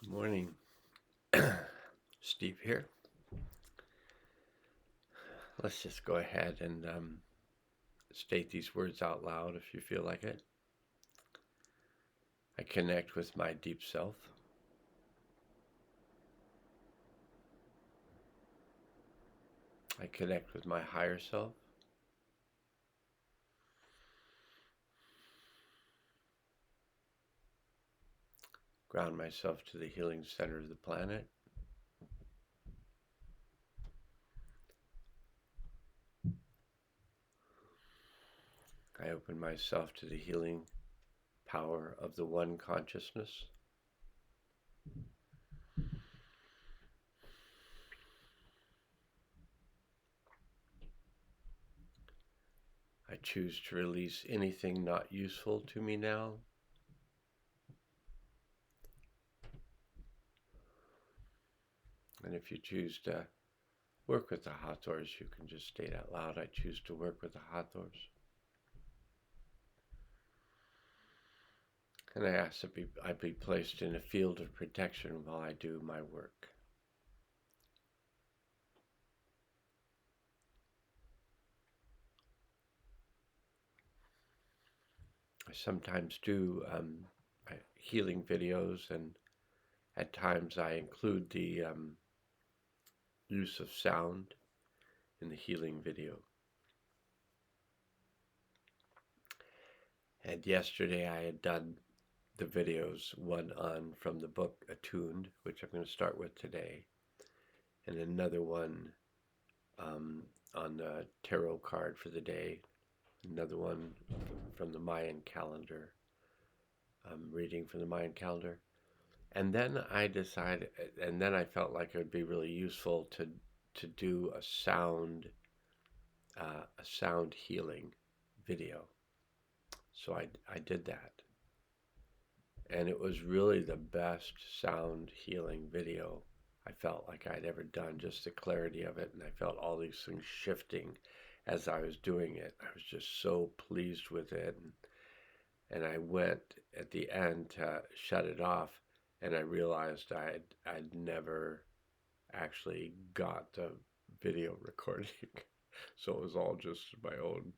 Good morning. Steve here. Let's just go ahead and state these words out loud if you feel like it. I connect with my deep self. I connect with my higher self. Ground myself to the healing center of the planet. I open myself to the healing power of the one consciousness. I choose to release anything not useful to me now. And if you choose to work with the Hathors, you can just state out loud, I choose to work with the Hathors. And I ask that I be placed in a field of protection while I do my work. I sometimes do healing videos, and at times I include the use of sound in the healing video. And yesterday I had done the videos, one on from the book Attuned, which I'm going to start with today, and another one on the tarot card for the day, another one from the Mayan calendar, reading from the Mayan calendar. And then I decided, and then I felt like it would be really useful to do a sound healing video. So I did that. And it was really the best sound healing video I felt like I'd ever done, just the clarity of it. And I felt all these things shifting as I was doing it. I was just so pleased with it. And I went at the end to shut it off, and I realized I'd never actually got the video recording. So it was all just my own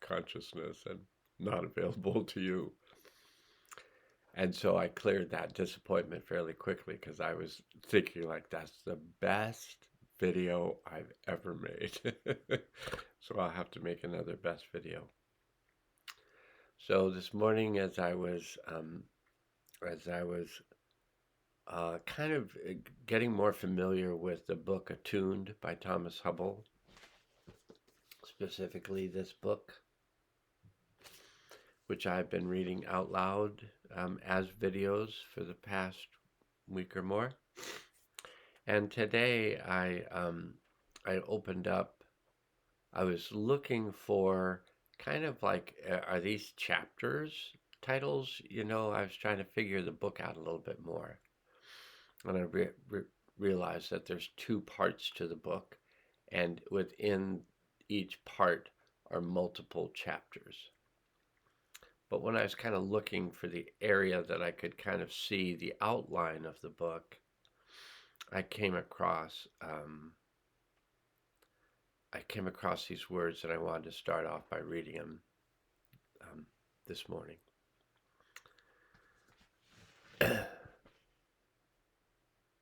consciousness and not available to you. And so I cleared that disappointment fairly quickly, because I was thinking like, that's the best video I've ever made. So I'll have to make another best video. So this morning, as I was kind of getting more familiar with the book Attuned by Thomas Hubble, specifically this book, which I've been reading out loud as videos for the past week or more. And today I opened up, I was looking for kind of like, are these chapters titles? I was trying to figure the book out a little bit more. And I realized that there's two parts to the book, and within each part are multiple chapters. But when I was kind of looking for the area that I could kind of see the outline of the book, I came across these words, and I wanted to start off by reading them this morning.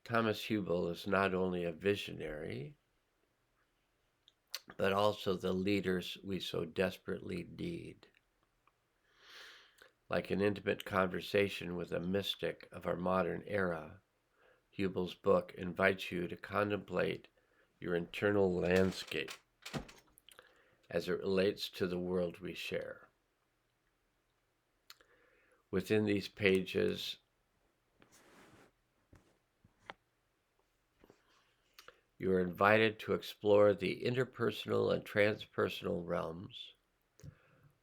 Thomas Hubble is not only a visionary, but also the leaders we so desperately need. Like an intimate conversation with a mystic of our modern era, Hubble's book invites you to contemplate your internal landscape as it relates to the world we share. Within these pages, you are invited to explore the interpersonal and transpersonal realms,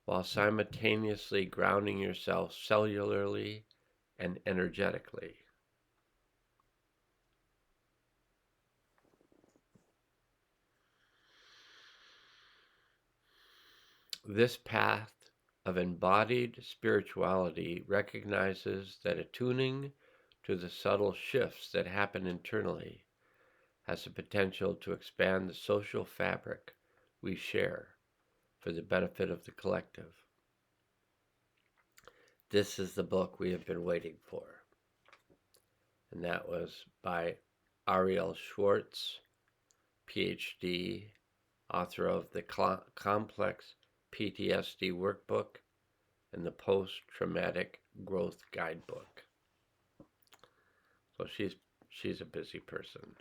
while simultaneously grounding yourself cellularly and energetically. This path of embodied spirituality recognizes that attuning to the subtle shifts that happen internally has the potential to expand the social fabric we share for the benefit of the collective. This is the book we have been waiting for. And that was by Ariel Schwartz, PhD, author of the Complex PTSD Workbook and the Post-Traumatic Growth Guidebook. So she's a busy person.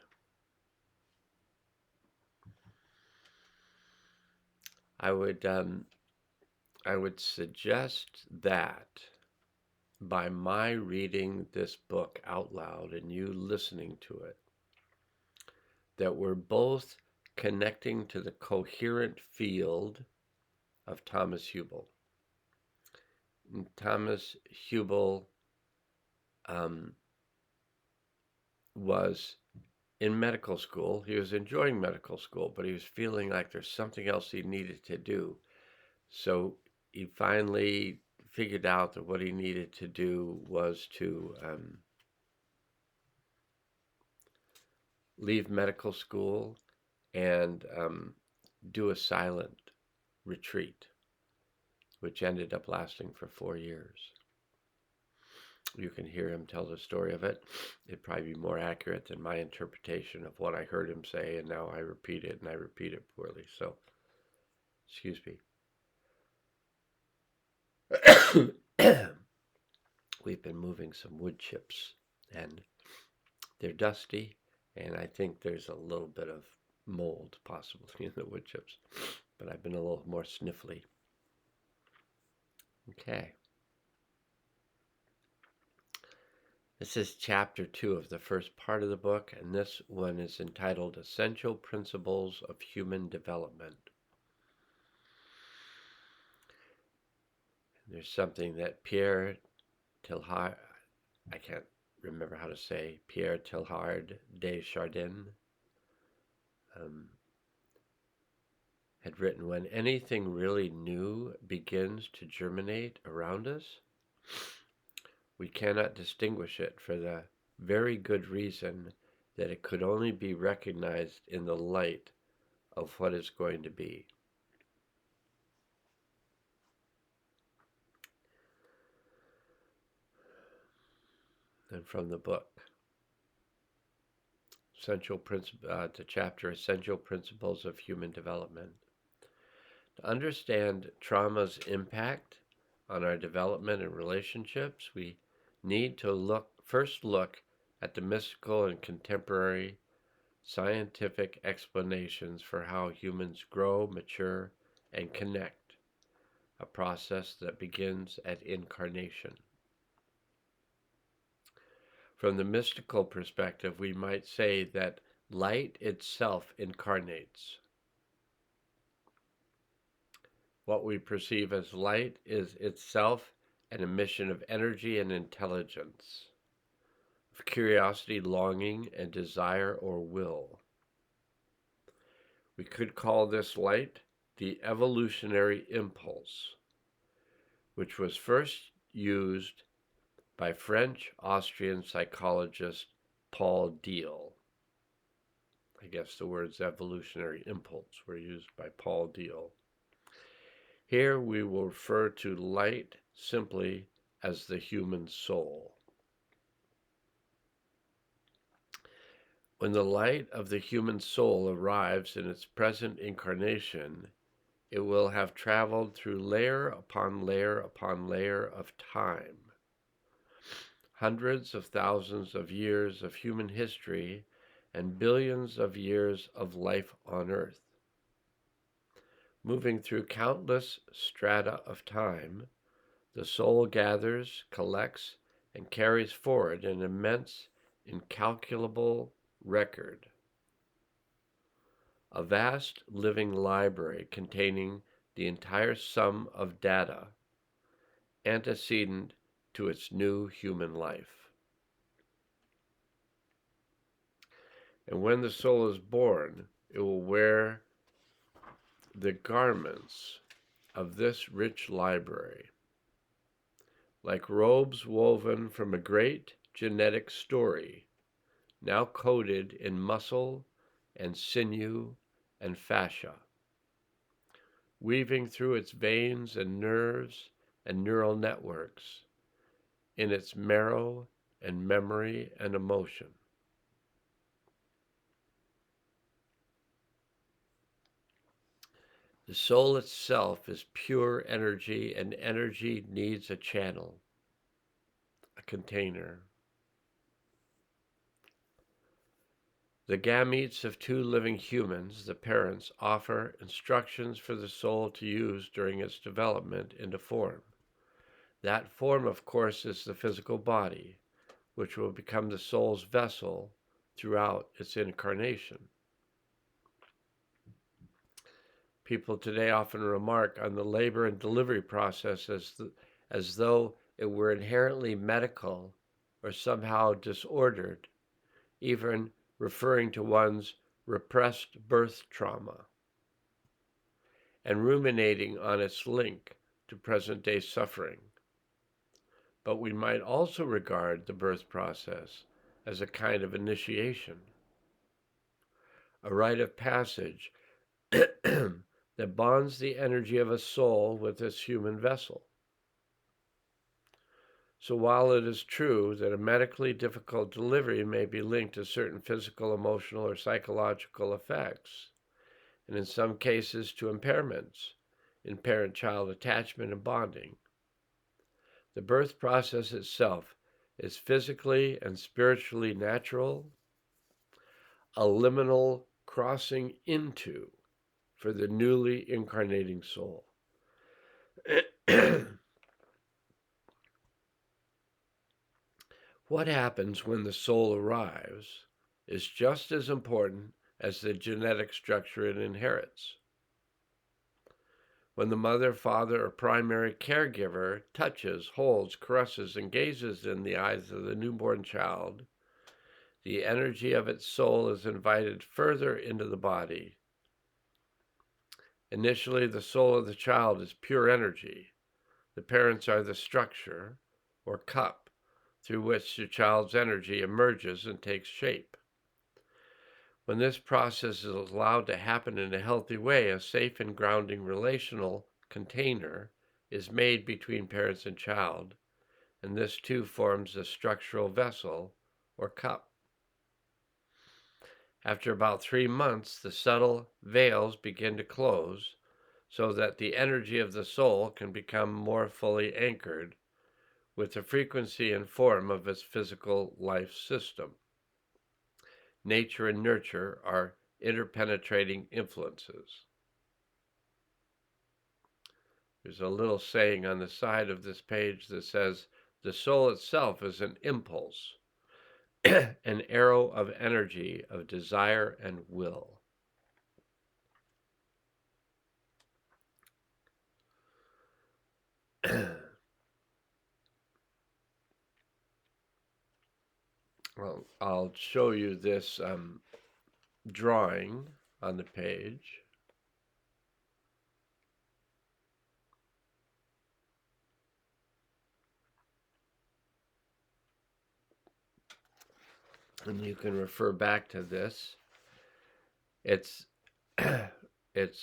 I would suggest that by my reading this book out loud and you listening to it, that we're both connecting to the coherent field of Thomas Hübl. And Thomas Hübl was in medical school. He was enjoying medical school, but he was feeling like there's something else he needed to do. So he finally figured out that what he needed to do was to leave medical school and do a silent retreat, which ended up lasting for 4 years. You can hear him tell the story of it. It'd probably be more accurate than my interpretation of what I heard him say, and now I repeat it, and I repeat it poorly. So, excuse me. We've been moving some wood chips, and they're dusty, and I think there's a little bit of mold possibly in the wood chips, but I've been a little more sniffly. Okay. This is chapter 2 of the first part of the book, and this one is entitled Essential Principles of Human Development. And there's something that Pierre Teilhard, I can't remember how to say, Pierre Teilhard de Chardin had written, when anything really new begins to germinate around us, we cannot distinguish it for the very good reason that it could only be recognized in the light of what is going to be. And from the book, the chapter Essential Principles of Human Development. To understand trauma's impact on our development and relationships, we need to first look at the mystical and contemporary scientific explanations for how humans grow, mature, and connect, a process that begins at incarnation. From the mystical perspective, we might say that light itself incarnates. What we perceive as light is itself an emission of energy and intelligence, of curiosity, longing, and desire or will. We could call this light the evolutionary impulse, which was first used by French-Austrian psychologist Paul Diehl. I guess the words evolutionary impulse were used by Paul Diehl. Here we will refer to light simply as the human soul. When the light of the human soul arrives in its present incarnation, it will have traveled through layer upon layer upon layer of time. Hundreds of thousands of years of human history and billions of years of life on Earth. Moving through countless strata of time, the soul gathers, collects, and carries forward an immense, incalculable record. A vast living library containing the entire sum of data antecedent to its new human life. And when the soul is born, it will wear the garments of this rich library, like robes woven from a great genetic story, now coded in muscle and sinew and fascia, weaving through its veins and nerves and neural networks, in its marrow and memory and emotion. The soul itself is pure energy, and energy needs a channel, a container. The gametes of two living humans, the parents, offer instructions for the soul to use during its development into form. That form, of course, is the physical body, which will become the soul's vessel throughout its incarnation. People today often remark on the labor and delivery process as though it were inherently medical or somehow disordered, even referring to one's repressed birth trauma and ruminating on its link to present-day suffering. But we might also regard the birth process as a kind of initiation, a rite of passage that bonds the energy of a soul with this human vessel. So while it is true that a medically difficult delivery may be linked to certain physical, emotional, or psychological effects, and in some cases to impairments in parent-child attachment and bonding, the birth process itself is physically and spiritually natural, a liminal crossing into for the newly incarnating soul. What happens when the soul arrives is just as important as the genetic structure it inherits. When the mother, father, or primary caregiver touches, holds, caresses, and gazes in the eyes of the newborn child, the energy of its soul is invited further into the body. Initially, the soul of the child is pure energy. The parents are the structure, or cup, through which the child's energy emerges and takes shape. When this process is allowed to happen in a healthy way, a safe and grounding relational container is made between parents and child, and this too forms a structural vessel, or cup. After about 3 months, the subtle veils begin to close so that the energy of the soul can become more fully anchored with the frequency and form of its physical life system. Nature and nurture are interpenetrating influences. There's a little saying on the side of this page that says, the soul itself is an impulse, an arrow of energy, of desire and will. Well, I'll show you this drawing on the page. And you can refer back to this. It's it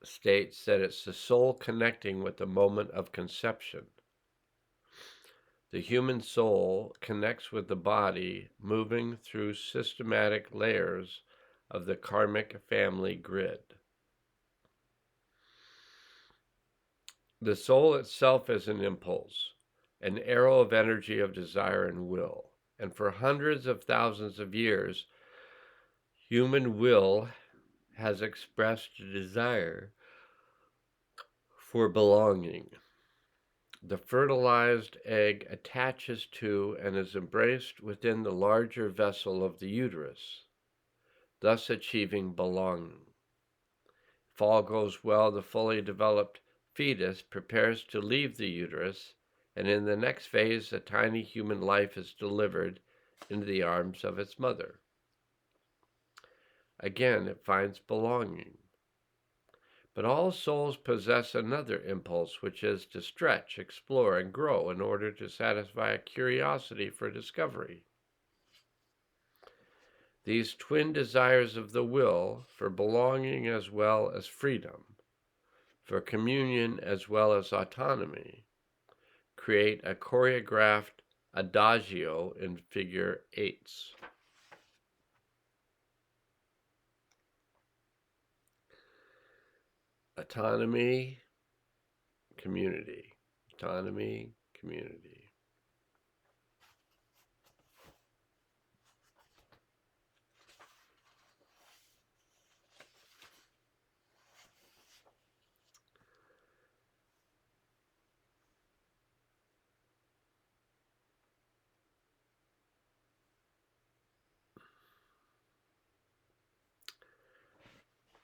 states that it's the soul connecting with the moment of conception. The human soul connects with the body, moving through systematic layers of the karmic family grid. The soul itself is an impulse, an arrow of energy, of desire and will. And for hundreds of thousands of years, human will has expressed a desire for belonging. The fertilized egg attaches to and is embraced within the larger vessel of the uterus, thus achieving belonging. If all goes well, the fully developed fetus prepares to leave the uterus, and in the next phase, a tiny human life is delivered into the arms of its mother. Again, it finds belonging. But all souls possess another impulse, which is to stretch, explore, and grow in order to satisfy a curiosity for discovery. These twin desires of the will, for belonging as well as freedom, for communion as well as autonomy, create a choreographed adagio in figure 8s. Autonomy, community. Autonomy, community.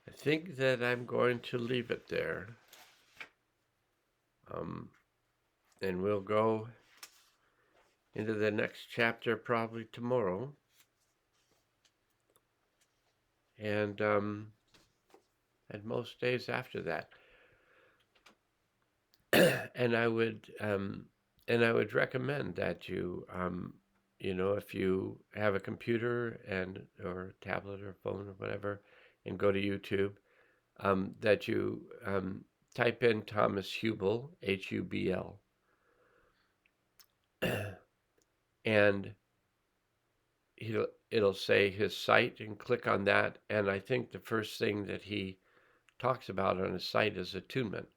I think that I'm going to leave it there. And we'll go into the next chapter probably tomorrow. And most days after that. and I would recommend that you if you have a computer and or tablet or phone or whatever, and go to YouTube, that you type in Thomas Hubel, Hubl, and it'll say his site, and click on that. And I think the first thing that he talks about on his site is attunement.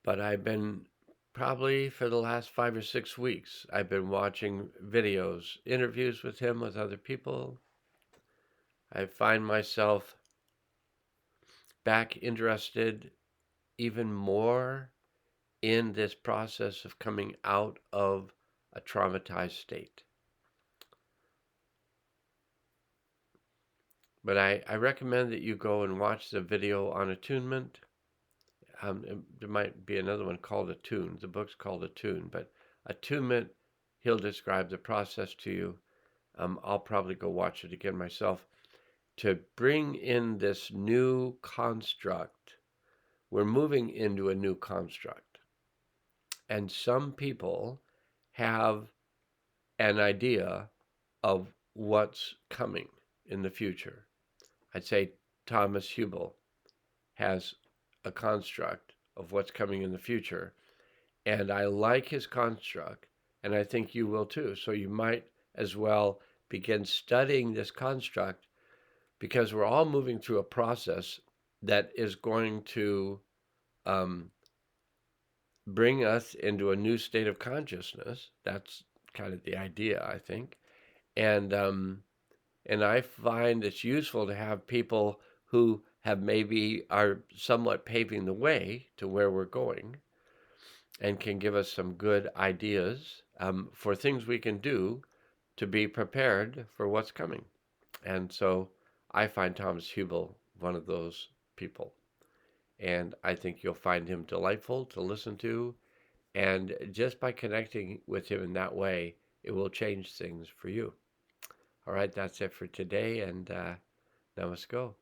But I've been, probably for the last 5 or 6 weeks, I've been watching videos, interviews with him, with other people. I find myself back interested even more in this process of coming out of a traumatized state. But I recommend that you go and watch the video on attunement. There might be another one called Attuned. The book's called Attuned, but attunement, he'll describe the process to you. I'll probably go watch it again myself to bring in this new construct. We're moving into a new construct. And some people have an idea of what's coming in the future. I'd say Thomas Hubel has a construct of what's coming in the future, and I like his construct, and I think you will too. So you might as well begin studying this construct, because we're all moving through a process that is going to bring us into a new state of consciousness. That's kind of the idea, I think. And I find it's useful to have people who have maybe are somewhat paving the way to where we're going, and can give us some good ideas for things we can do to be prepared for what's coming. And so I find Thomas Hubel one of those people. And I think you'll find him delightful to listen to. And just by connecting with him in that way, it will change things for you. All right, that's it for today, and now let's go.